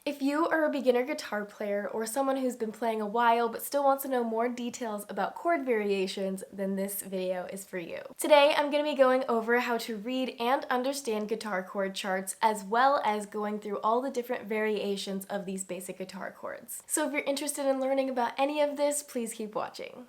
If you are a beginner guitar player or someone who's been playing a while but still wants to know more details about chord variations, then this video is for you. Today I'm going to be going over how to read and understand guitar chord charts, as well as going through all the different variations of these basic guitar chords. So if you're interested in learning about any of this, please keep watching.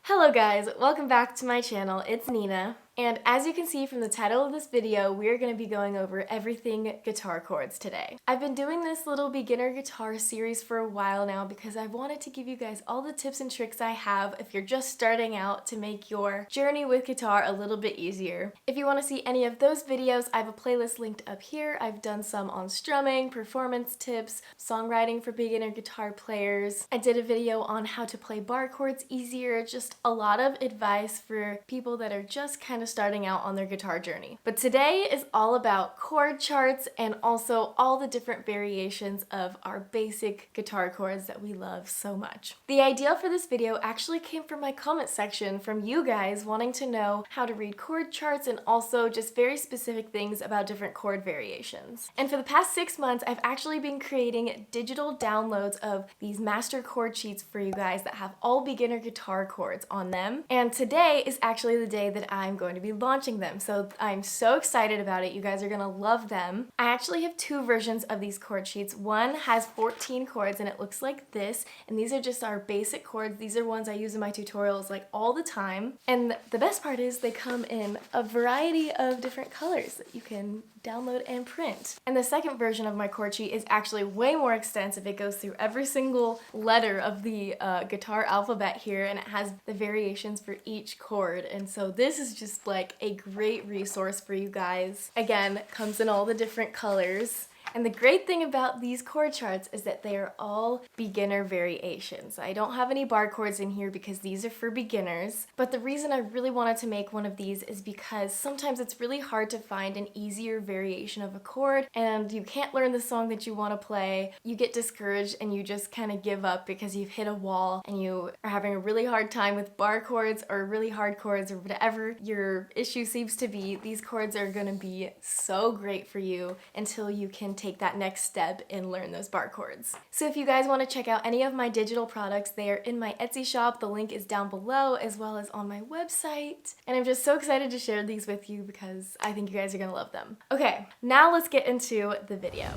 Hello guys, welcome back to my channel. It's Nina. And as you can see from the title of this video, we're going to be going over everything guitar chords today. I've been doing this little beginner guitar series for a while now because I've wanted to give you guys all the tips and tricks I have if you're just starting out to make your journey with guitar a little bit easier. If you want to see any of those videos, I have a playlist linked up here. I've done some on strumming, performance tips, songwriting for beginner guitar players. I did a video on how to play bar chords easier, just a lot of advice for people that are just kind of starting out on their guitar journey. But today is all about chord charts and also all the different variations of our basic guitar chords that we love so much. The idea for this video actually came from my comment section from you guys wanting to know how to read chord charts and also just very specific things about different chord variations. And for the past 6 months, I've actually been creating digital downloads of these master chord sheets for you guys that have all beginner guitar chords on them. And today is actually the day that I'm going to be launching them. So I'm so excited about it. You guys are gonna love them. I actually have 2 versions of these chord sheets. One has 14 chords and it looks like this. And these are just our basic chords. These are ones I use in my tutorials like all the time. And the best part is they come in a variety of different colors that you can download and print. And the second version of my chord sheet is actually way more extensive. It goes through every single letter of the guitar alphabet here, and it has the variations for each chord. And so this is just like a great resource for you guys. Again, comes in all the different colors. And the great thing about these chord charts is that they are all beginner variations. I don't have any bar chords in here because these are for beginners, but the reason I really wanted to make one of these is because sometimes it's really hard to find an easier variation of a chord and you can't learn the song that you want to play. You get discouraged and you just kind of give up because you've hit a wall and you are having a really hard time with bar chords or really hard chords or whatever your issue seems to be. These chords are going to be so great for you until you can take that next step and learn those bar chords. So if you guys want to check out any of my digital products, they are in my Etsy shop. The link is down below, as well as on my website. And I'm just so excited to share these with you because I think you guys are gonna love them. Okay, now let's get into the video.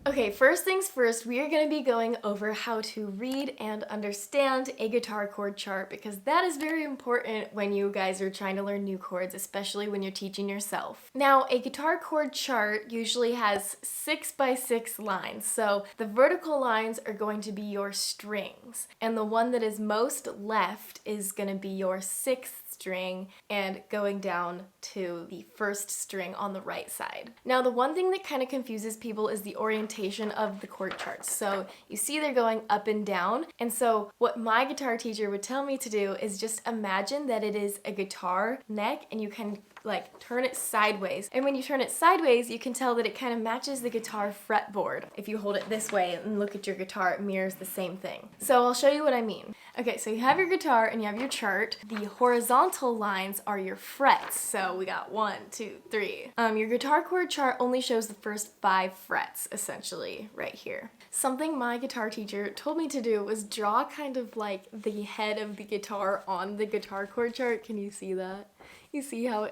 Okay, first things first, we are going to be going over how to read and understand a guitar chord chart because that is very important when you guys are trying to learn new chords, especially when you're teaching yourself. Now, a guitar chord chart usually has 6 by 6 lines. So the vertical lines are going to be your strings, and the one that is most left is going to be your 6th string and going down to the 1st string on the right side. Now, the one thing that kind of confuses people is the orientation of the chord charts. So you see they're going up and down. And so what my guitar teacher would tell me to do is just imagine that it is a guitar neck and you can like turn it sideways. And when you turn it sideways, you can tell that it kind of matches the guitar fretboard. If you hold it this way and look at your guitar, it mirrors the same thing. So I'll show you what I mean. Okay, so you have your guitar and you have your chart. The horizontal lines are your frets. So we got 1, 2, 3. Your guitar chord chart only shows the first 5 frets, essentially, right here. Something my guitar teacher told me to do was draw kind of like the head of the guitar on the guitar chord chart. Can you see that? You see how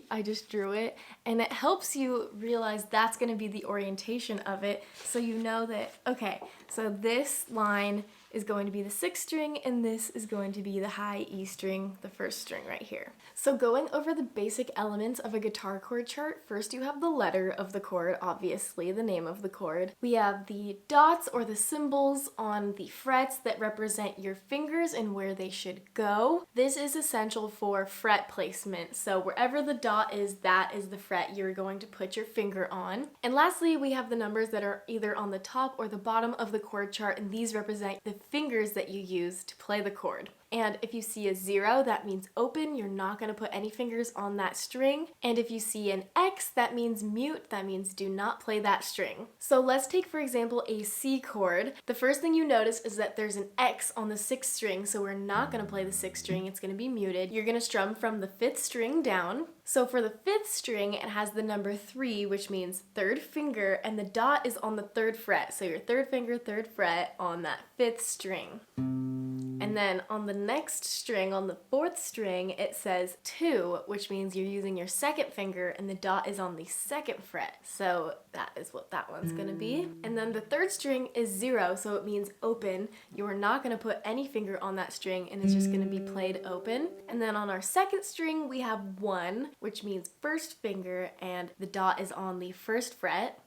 I just drew it? And it helps you realize that's going to be the orientation of it, so you know that, okay, so this line is going to be the 6th string and this is going to be the high E string, the 1st string right here. So going over the basic elements of a guitar chord chart, first you have the letter of the chord, obviously the name of the chord. We have the dots or the symbols on the frets that represent your fingers and where they should go. This is essential for fret placement. So wherever the dot is, that is the fret you're going to put your finger on. And lastly, we have the numbers that are either on the top or the bottom of the chord chart, and these represent the fingers that you use to play the chord. And if you see a 0, that means open. You're not going to put any fingers on that string. And if you see an X, that means mute. That means do not play that string. So let's take, for example, a C chord. The first thing you notice is that there's an X on the 6th string, so we're not going to play the 6th string. It's going to be muted. You're going to strum from the 5th string down. So for the 5th string, it has the number 3, which means 3rd finger, and the dot is on the 3rd fret. So your 3rd finger, 3rd fret on that 5th string. And then on the next string, on the 4th string, it says 2, which means you're using your 2nd finger and the dot is on the 2nd fret. So that is what that one's gonna be. And then the 3rd string is 0, so it means open. You are not gonna put any finger on that string and it's just gonna be played open. And then on our 2nd string, we have 1, which means 1st finger and the dot is on the 1st fret.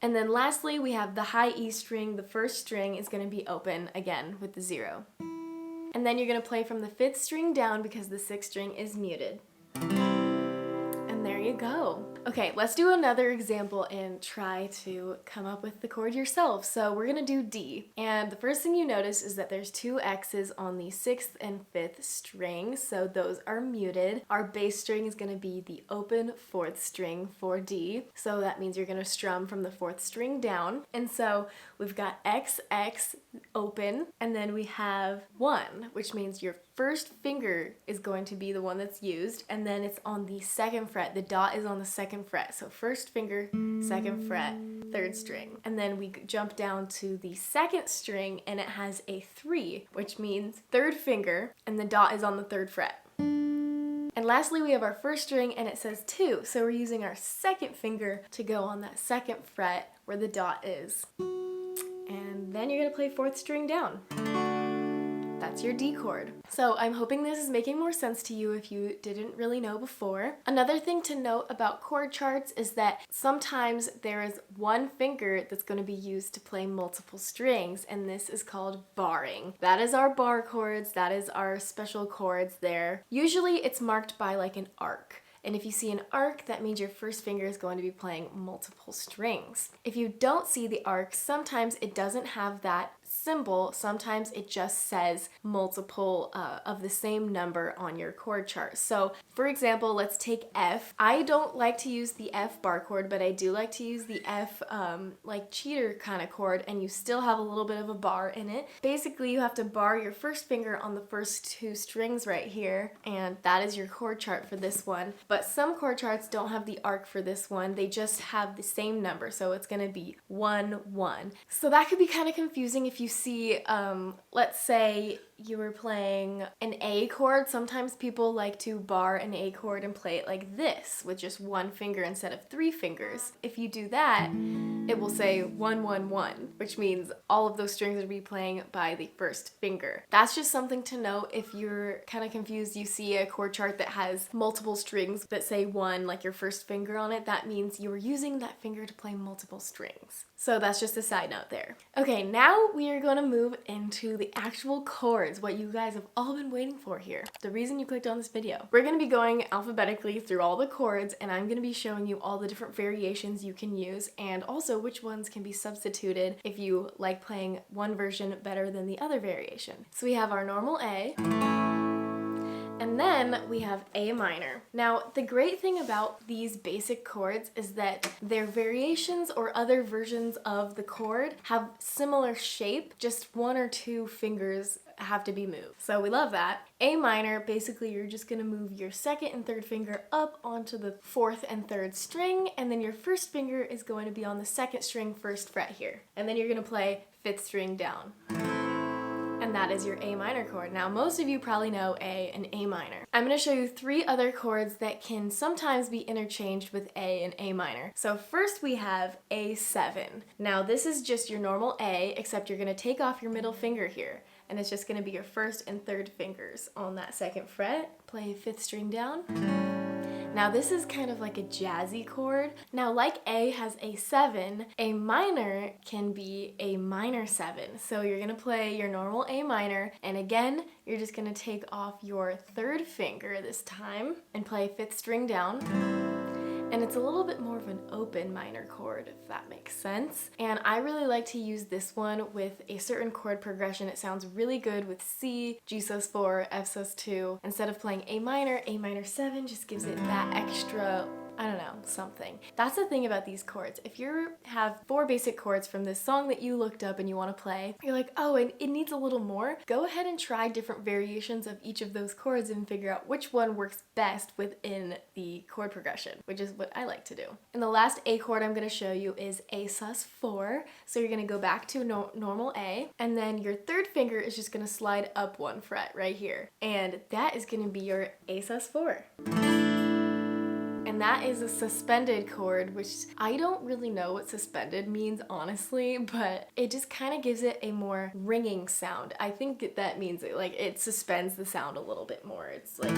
And then lastly, we have the high E string. The 1st string is going to be open again with the 0. And then you're going to play from the 5th string down because the 6th string is muted. And there you go. Okay, let's do another example and try to come up with the chord yourself. So we're gonna do D. And the first thing you notice is that there's 2 X's on the 6th and 5th string, so those are muted. Our bass string is gonna be the open 4th string for D. So that means you're gonna strum from the 4th string down. And so we've got X, X, open, and then we have 1, which means your first finger is going to be the one that's used, and then it's on the 2nd fret. The dot is on the 2nd fret. So 1st finger, 2nd fret, 3rd string. And then we jump down to the 2nd string and it has a 3, which means 3rd finger and the dot is on the 3rd fret. And lastly, we have our 1st string and it says 2. So we're using our 2nd finger to go on that 2nd fret where the dot is. And then you're gonna play 4th string down. That's your D chord. So I'm hoping this is making more sense to you if you didn't really know before. Another thing to note about chord charts is that sometimes there is one finger that's going to be used to play multiple strings, and this is called barring. That is our bar chords, that is our special chords there. Usually it's marked by like an arc. And if you see an arc, that means your first finger is going to be playing multiple strings. If you don't see the arc, sometimes it doesn't have that symbol. Sometimes it just says multiple of the same number on your chord chart. So for example, let's take F. I don't like to use the F bar chord, but I do like to use the F like cheater kind of chord, and you still have a little bit of a bar in it. Basically, you have to bar your first finger on the first 2 strings right here, and that is your chord chart for this one. But some chord charts don't have the arc for this one. They just have the same number, so it's gonna be 1, 1. So that could be kind of confusing if you see, let's say you were playing an A chord. Sometimes people like to bar an A chord and play it like this with just 1 finger instead of 3 fingers. If you do that, it will say 1, 1, 1, which means all of those strings will be playing by the first finger. That's just something to note if you're kind of confused. You see a chord chart that has multiple strings that say 1, like your first finger on it, that means you were using that finger to play multiple strings. So that's just a side note there. Okay, now we are going to move into the actual chords, what you guys have all been waiting for here. The reason you clicked on this video. We're going to be going alphabetically through all the chords, and I'm going to be showing you all the different variations you can use, and also which ones can be substituted if you like playing one version better than the other variation. So we have our normal A, and then we have A minor. Now, the great thing about these basic chords is that their variations or other versions of the chord have similar shape, just 1 or 2 fingers have to be moved. So we love that. A minor, basically you're just gonna move your 2nd and 3rd finger up onto the 4th and 3rd string, and then your first finger is going to be on the 2nd string 1st fret here. And then you're gonna play 5th string down. And that is your A minor chord. Now, most of you probably know A and A minor. I'm going to show you 3 other chords that can sometimes be interchanged with A and A minor. So first we have A7. Now this is just your normal A, except you're going to take off your middle finger here, and it's just going to be your 1st and 3rd fingers on that 2nd fret. Play 5th string down. Now this is kind of like a jazzy chord. Now like A has a 7, A minor can be a minor 7. So you're gonna play your normal A minor, and again, you're just gonna take off your 3rd finger this time and play 5th string down. and it's a little bit more of an open minor chord, if that makes sense. And I really like to use this one with a certain chord progression. It sounds really good with C, G sus4, F sus2. Instead of playing A minor 7 just gives it that extra, I don't know, something. That's the thing about these chords. If you have 4 basic chords from this song that you looked up and you want to play, you're like, oh, and it needs a little more, go ahead and try different variations of each of those chords and figure out which one works best within the chord progression, which is what I like to do. And the last A chord I'm going to show you is A sus4. So you're going to go back to normal A, and then your third finger is just going to slide up 1 fret right here. And that is going to be your A sus4. And that is a suspended chord, which I don't really know what suspended means, honestly, but it just kind of gives it a more ringing sound. I think that means it suspends the sound a little bit more. It's like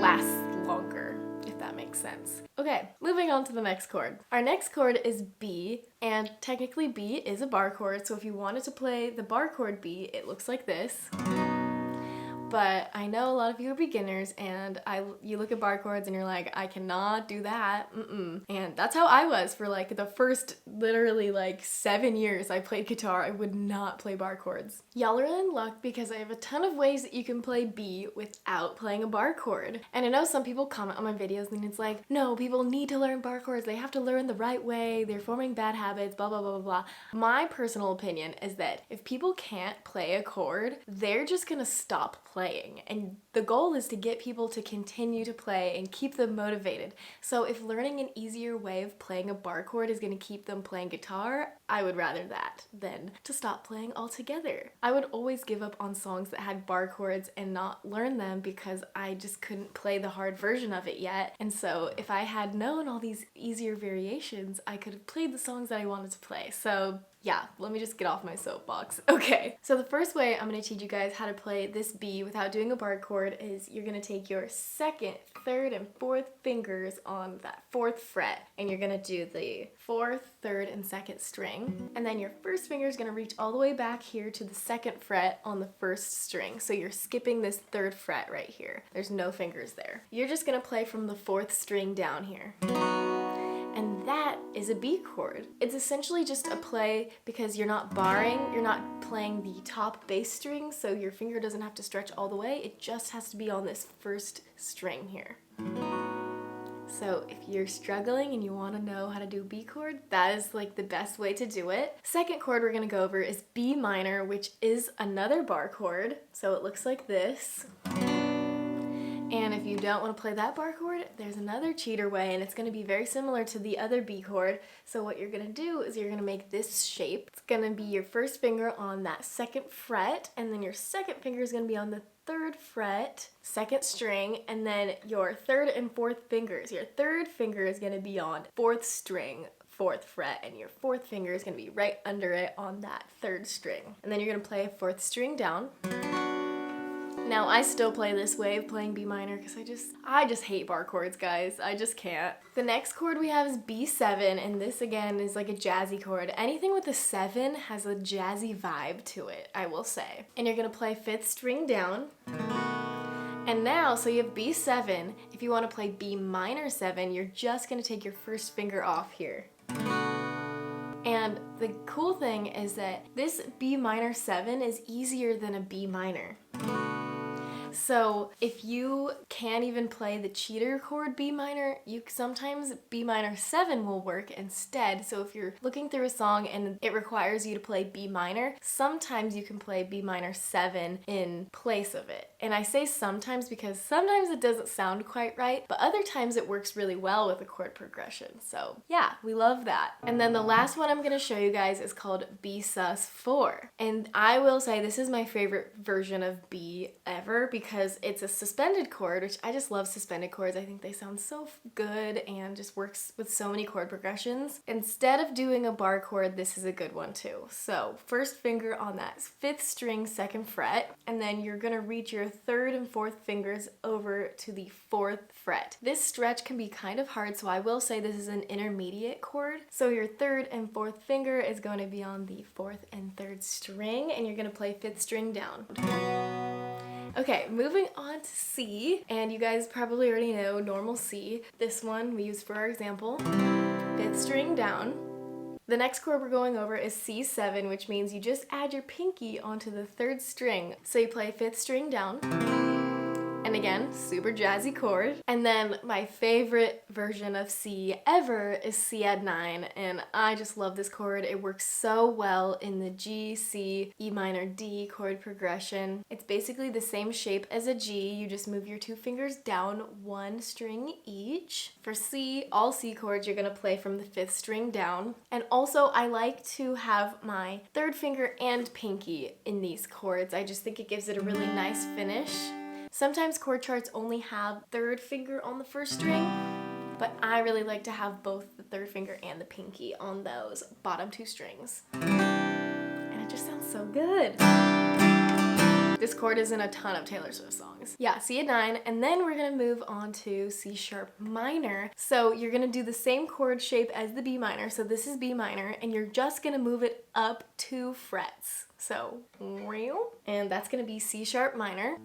lasts longer, if that makes sense. Okay, moving on to the next chord. Our next chord is B, and technically B is a bar chord, so if you wanted to play the bar chord B, it looks like this. But I know a lot of you are beginners, and you look at bar chords and you're like, I cannot do that, And that's how I was for like the first literally like 7 years I played guitar. I would not play bar chords. Y'all are in luck because I have a ton of ways that you can play B without playing a bar chord. And I know some people comment on my videos and it's like, no, people need to learn bar chords. They have to learn the right way. They're forming bad habits, blah, blah, blah, blah, blah. My personal opinion is that if people can't play a chord, they're just gonna stop playing. And the goal is to get people to continue to play and keep them motivated. So if learning an easier way of playing a bar chord is going to keep them playing guitar, I would rather that than to stop playing altogether. I would always give up on songs that had bar chords and not learn them because I just couldn't play the hard version of it yet. And so if I had known all these easier variations, I could have played the songs that I wanted to play. So yeah, let me just get off my soapbox. Okay, so the first way I'm going to teach you guys how to play this B without doing a bar chord is you're going to take your 2nd, 3rd, and 4th fingers on that 4th fret, and you're going to do the 4th, 3rd, and 2nd string, and then your first finger is going to reach all the way back here to the 2nd fret on the 1st string, so you're skipping this 3rd fret right here. There's no fingers there. You're just going to play from the 4th string down here. And that is a B chord. It's essentially just a play because you're not barring, you're not playing the top bass string, so your finger doesn't have to stretch all the way. It just has to be on this 1st string here. So if you're struggling and you want to know how to do B chord, that is like the best way to do it. Second chord we're going to go over is B minor, which is another bar chord. So it looks like this. And if you don't want to play that bar chord, there's another cheater way, and it's going to be very similar to the other B chord. So what you're going to do is you're going to make this shape. It's going to be your first finger on that 2nd fret, and then your 2nd finger is going to be on the 3rd fret, 2nd string, and then your 3rd and 4th fingers. Your 3rd finger is going to be on 4th string, 4th fret, and your 4th finger is going to be right under it on that 3rd string. And then you're going to play a 4th string down. Now, I still play this way of playing B minor because I just hate bar chords, guys. I just can't. The next chord we have is B7, and this again is like a jazzy chord. Anything with a 7 has a jazzy vibe to it, I will say. And you're gonna play 5th string down. And now, so you have B7. If you want to play B minor 7, you're just gonna take your first finger off here. And the cool thing is that this B minor 7 is easier than a B minor. So if you can't even play the cheater chord B minor, sometimes B minor 7 will work instead. So if you're looking through a song and it requires you to play B minor, sometimes you can play B minor 7 in place of it. And I say sometimes because sometimes it doesn't sound quite right, but other times it works really well with a chord progression. So yeah, we love that. And then the last one I'm going to show you guys is called B sus4. And I will say this is my favorite version of B ever because it's a suspended chord, which I just love suspended chords. I think they sound so good and just works with so many chord progressions. Instead of doing a bar chord, this is a good one too. So first finger on that 5th string, 2nd fret, and then you're gonna reach your 3rd and 4th fingers over to the 4th fret. This stretch can be kind of hard, so I will say this is an intermediate chord. So your 3rd and 4th finger is going to be on the 4th and 3rd string, and you're gonna play 5th string down. Okay, moving on to C, and you guys probably already know normal C. This one we use for our example. 5th string down. The next chord we're going over is C7, which means you just add your pinky onto the 3rd string. So you play 5th string down. And again, super jazzy chord. And then my favorite version of C ever is C add 9, and I just love this chord. It works so well in the G, C, E minor, D chord progression. It's basically the same shape as a G, you just move your 2 fingers down 1 string each. For C, all C chords you're gonna play from the 5th string down. And also I like to have my 3rd finger and pinky in these chords. I just think it gives it a really nice finish. Sometimes chord charts only have 3rd finger on the 1st string, but I really like to have both the 3rd finger and the pinky on those bottom 2 strings. And it just sounds so good. This chord is in a ton of Taylor Swift songs. Yeah, C add 9, and then we're gonna move on to C sharp minor. So you're gonna do the same chord shape as the B minor, so this is B minor, and you're just gonna move it up 2 frets. So, and that's gonna be C sharp minor.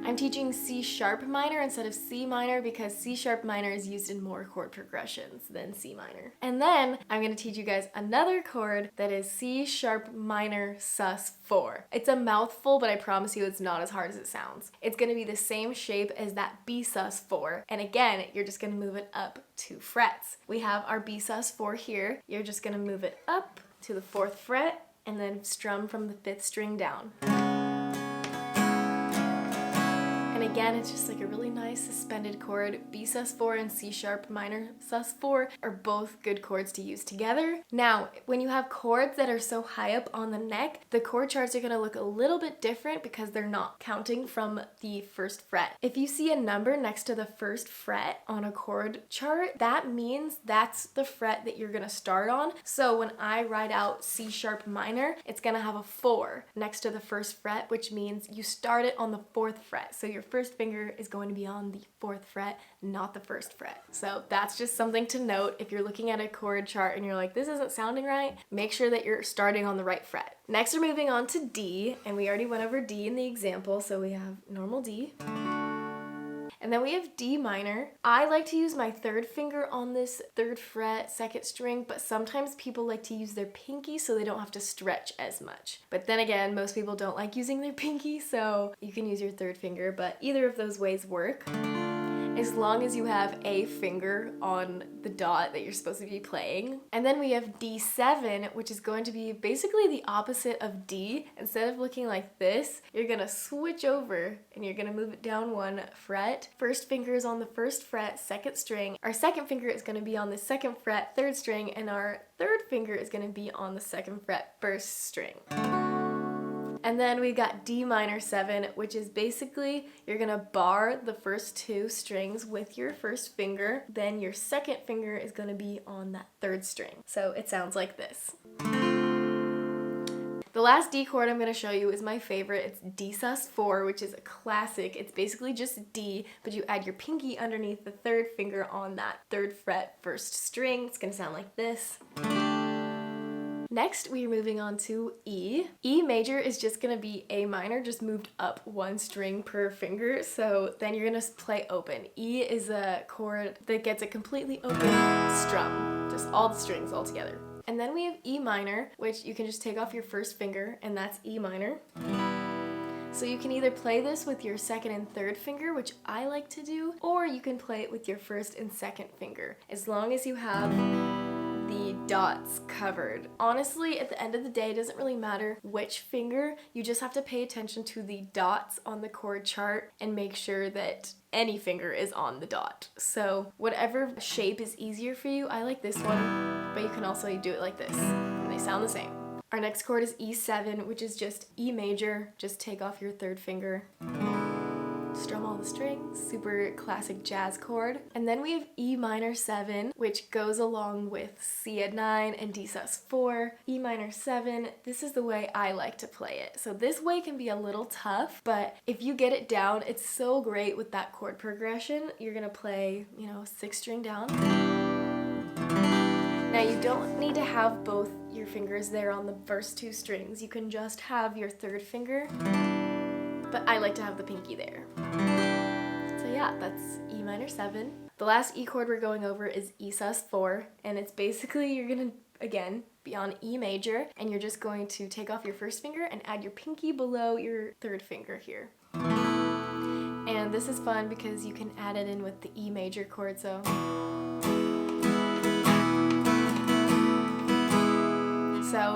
I'm teaching C sharp minor instead of C minor because C sharp minor is used in more chord progressions than C minor. And then I'm going to teach you guys another chord that is C sharp minor sus4. It's a mouthful, but I promise you it's not as hard as it sounds. It's going to be the same shape as that B sus4. And again, you're just going to move it up 2 frets. We have our B sus4 here. You're just going to move it up to the 4th fret and then strum from the 5th string down. And again, it's just like a really nice suspended chord. B sus4 and C sharp minor sus4 are both good chords to use together. Now, when you have chords that are so high up on the neck, the chord charts are gonna look a little bit different because they're not counting from the 1st fret. If you see a number next to the 1st fret on a chord chart, that means that's the fret that you're gonna start on. So when I write out C sharp minor, it's gonna have a 4 next to the 1st fret, which means you start it on the 4th fret. So your 1st finger is going to be on the 4th fret, not the 1st fret. So that's just something to note. If you're looking at a chord chart and you're like, this isn't sounding right, make sure that you're starting on the right fret. Next, we're moving on to D, and we already went over D in the example, so we have normal D. And then we have D minor. I like to use my 3rd finger on this 3rd fret, 2nd string, but sometimes people like to use their pinky so they don't have to stretch as much. But then again, most people don't like using their pinky, so you can use your 3rd finger, but either of those ways work. As long as you have a finger on the dot that you're supposed to be playing. And then we have D7, which is going to be basically the opposite of D. Instead of looking like this, you're gonna switch over and you're gonna move it down 1 fret. 1st finger is on the 1st fret, 2nd string. Our 2nd finger is gonna be on the 2nd fret, 3rd string, and our 3rd finger is gonna be on the 2nd fret, 1st string. And then we got D minor 7, which is basically you're gonna bar the first 2 strings with your 1st finger, then your 2nd finger is gonna be on that 3rd string. So it sounds like this. The last D chord I'm gonna show you is my favorite. It's D sus4, which is a classic. It's basically just D, but you add your pinky underneath the 3rd finger on that 3rd fret 1st string. It's gonna sound like this. Next, we are moving on to E. E major is just gonna be A minor, just moved up 1 string per finger, so then you're gonna play open. E is a chord that gets a completely open strum, just all the strings all together. And then we have E minor, which you can just take off your 1st finger, and that's E minor. So you can either play this with your 2nd and 3rd finger, which I like to do, or you can play it with your 1st and 2nd finger, as long as you have the dots covered. Honestly, at the end of the day, it doesn't really matter which finger, you just have to pay attention to the dots on the chord chart and make sure that any finger is on the dot. So whatever shape is easier for you, I like this one, but you can also do it like this, and they sound the same. Our next chord is E7, which is just E major, just take off your 3rd finger. Strum all the strings, super classic jazz chord. And then we have E minor 7, which goes along with C add 9 and D sus4. E minor 7, this is the way I like to play it. So this way can be a little tough, but if you get it down, it's so great with that chord progression. You're gonna play, 6th string down. Now you don't need to have both your fingers there on the first 2 strings. You can just have your 3rd finger but I like to have the pinky there. So yeah, that's E minor 7. The last E chord we're going over is E sus4, and it's basically you're gonna, again, be on E major, and you're just going to take off your first finger and add your pinky below your third finger here. And this is fun because you can add it in with the E major chord, so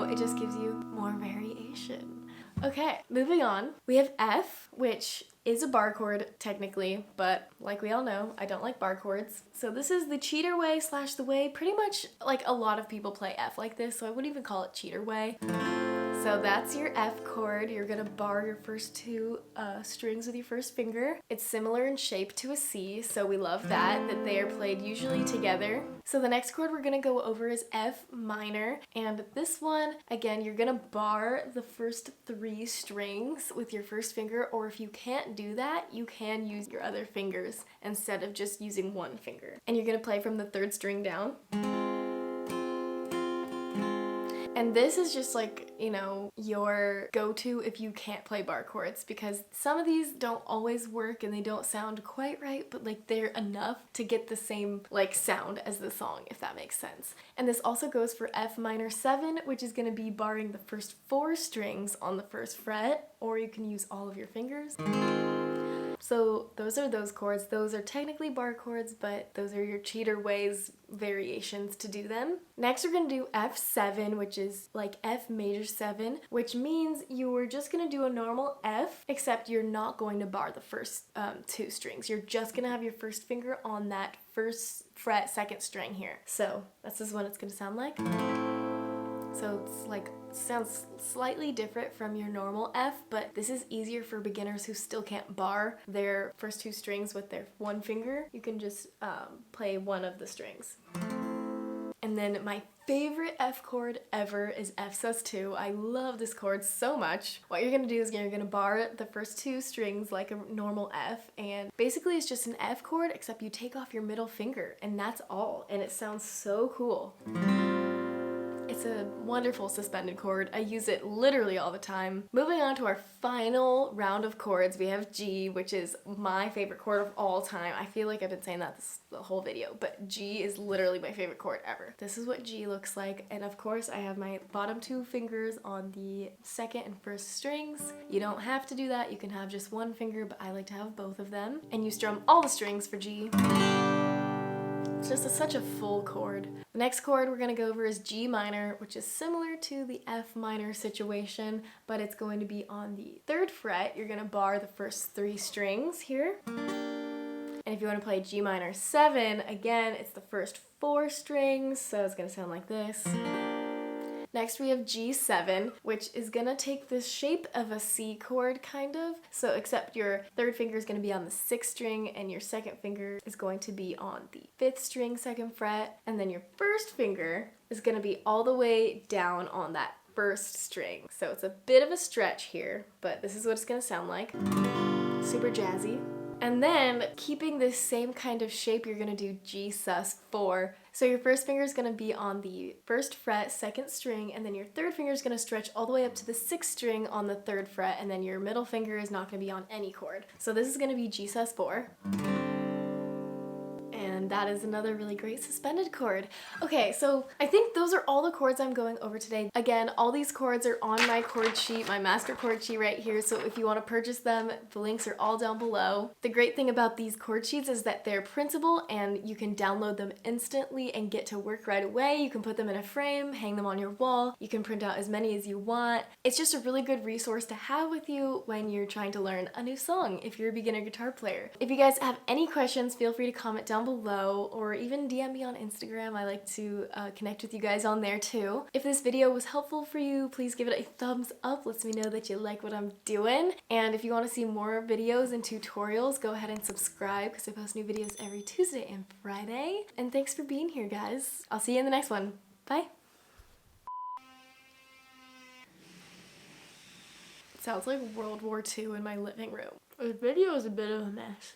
it just gives you more variation. Okay, moving on. We have F, which is a bar chord technically, but like we all know, I don't like bar chords. So this is the cheater way / the way pretty much like a lot of people play F like this, so I wouldn't even call it cheater way. So that's your F chord. You're gonna bar your first 2 strings with your first finger. It's similar in shape to a C, so we love that they are played usually together. So the next chord we're gonna go over is F minor, and this one, again, you're gonna bar the first 3 strings with your first finger, or if you can't do that, you can use your other fingers instead of just using one finger. And you're gonna play from the 3rd string down. And this is just like, you know, your go-to if you can't play bar chords, because some of these don't always work and they don't sound quite right, but like they're enough to get the same like sound as the song, if that makes sense. And this also goes for F minor 7, which is going to be barring the first 4 strings on the 1st fret, or you can use all of your fingers. So those are those chords. Those are technically bar chords, but those are your cheater ways variations to do them. Next we're going to do F7, which is like F major 7, which means you are just going to do a normal F, except you're not going to bar the first 2 strings. You're just going to have your first finger on that 1st fret 2nd string here. So this is what it's going to sound like. So it's like, sounds slightly different from your normal F, but this is easier for beginners who still can't bar their first 2 strings with their one finger. You can just play one of the strings. And then my favorite F chord ever is F sus2. I love this chord so much. What you're gonna do is you're gonna bar the first 2 strings like a normal F, and basically it's just an F chord except you take off your middle finger, and that's all, and it sounds so cool. It's a wonderful suspended chord. I use it literally all the time. Moving on to our final round of chords, we have G, which is my favorite chord of all time. I feel like I've been saying that the whole video, but G is literally my favorite chord ever. This is what G looks like, and of course I have my bottom 2 fingers on the 2nd and 1st strings. You don't have to do that, you can have just one finger, but I like to have both of them. And you strum all the strings for G. It's just such a full chord. The next chord we're going to go over is G minor, which is similar to the F minor situation, but it's going to be on the 3rd fret. You're going to bar the first 3 strings here. And if you want to play G minor 7, again, it's the first 4 strings, so it's going to sound like this. Next we have G7, which is gonna take the shape of a C chord kind of, so except your 3rd finger is gonna be on the 6th string and your 2nd finger is going to be on the 5th string 2nd fret, and then your 1st finger is gonna be all the way down on that 1st string. So it's a bit of a stretch here, but this is what it's gonna sound like. Super jazzy. And then, keeping this same kind of shape, you're gonna do G sus4. So your first finger is gonna be on the 1st fret, 2nd string, and then your 3rd finger is gonna stretch all the way up to the 6th string on the 3rd fret, and then your middle finger is not gonna be on any chord. So this is gonna be G sus4. And that is another really great suspended chord. Okay, so I think those are all the chords I'm going over today. Again, all these chords are on my chord sheet, my master chord sheet right here, so if you want to purchase them, the links are all down below. The great thing about these chord sheets is that they're printable and you can download them instantly and get to work right away. You can put them in a frame, hang them on your wall, you can print out as many as you want. It's just a really good resource to have with you when you're trying to learn a new song if you're a beginner guitar player. If you guys have any questions, feel free to comment down below, or even DM me on Instagram. I like to connect with you guys on there too. If this video was helpful for you, please give it a thumbs up. Lets me know that you like what I'm doing. And if you want to see more videos and tutorials, go ahead and subscribe because I post new videos every Tuesday and Friday. And thanks for being here, guys. I'll see you in the next one. Bye. It sounds like World War II in my living room. This video is a bit of a mess.